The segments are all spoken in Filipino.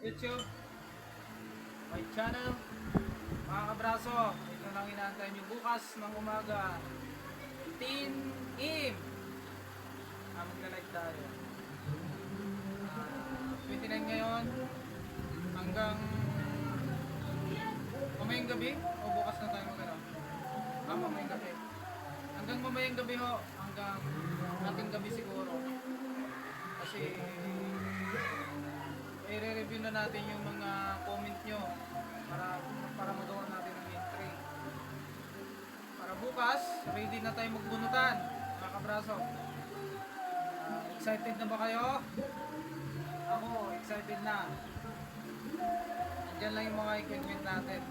YouTube, my channel. Mga kabraso, ito lang inaantay nyo bukas ng umaga 10 AM. Magla-live tayo. 29 ngayon hanggang mamayang gabi o bukas na tayo magano? Mamayang gabi. Hanggang mamayang gabi ho, hanggang ating gabi siguro. Kasi i-review na natin yung mga comment nyo para magawa natin ng entry. Para bukas, ready na tayo magbunutan, mga kabraso. Excited na ba kayo? Ako, excited na. Andyan lang yung mga equipment natin.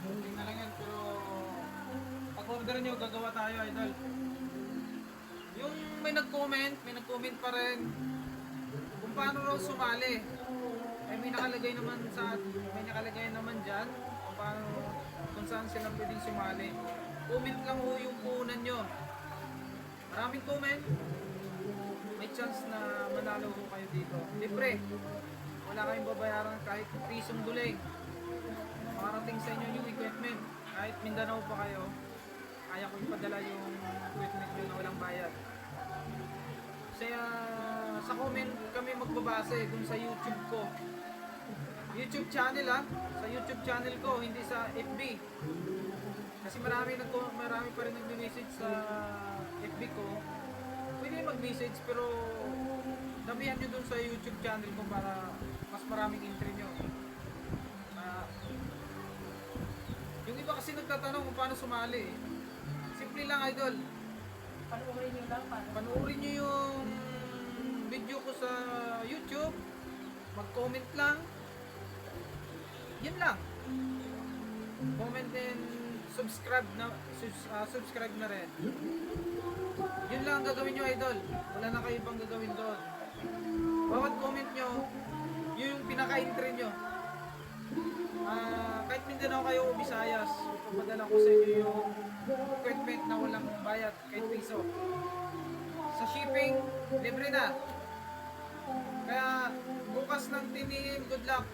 Tingnan na lang yan, pero pag-order nyo, gagawa tayo, idol. Yung may nag-comment pa rin kung paano raw sumali. May nakalagay naman dyan kung saan sila pwedeng sumali. Comment lang ho yung puhunan nyo. Maraming comment, may chance na manalo ho kayo dito. Libre, wala kayong babayaran kahit pisong duling. Makarating sa inyo yung equipment. Kahit Mindanao pa kayo, kaya ko ipadala yung equipment nyo na walang bayad. Kaya sa comment kami magbabase kung sa YouTube ko. YouTube channel sa YouTube channel ko, hindi sa FB. Kasi marami pa rin nag-message sa FB ko. Pwede mag-message pero damihan nyo dun sa YouTube channel ko para mas maraming entry nyo. Yung iba kasi nagtatanong kung paano sumali. Simple lang, idol. Panoorin nyo yung video ko sa YouTube. Mag-comment lang. Yan lang. Comment and subscribe na rin. Yun lang ang gagawin nyo, idol. Wala na kayo ibang gagawin doon. Bawat comment nyo, yun yung pinaka-entry nyo. Kahit Mindanao kayo o Visayas, ipapadala ko sa inyo yung equipment na walang bayad kahit piso. Sa shipping, libre na. Kaya bukas ng tinihin, good luck.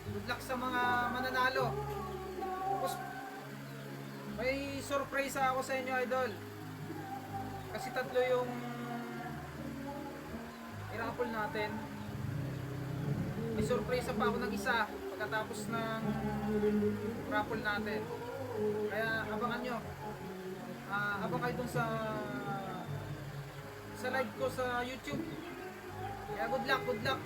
Good luck sa mga mananalo. Tapos may surprise ako sa inyo, idol. Kasi tatlo yung i-raffle natin. May surprise pa ako ng isa pagkatapos ng raffle natin. Kaya abangan nyo. Abang kayo dun sa live ko sa YouTube. Kaya good luck, good luck.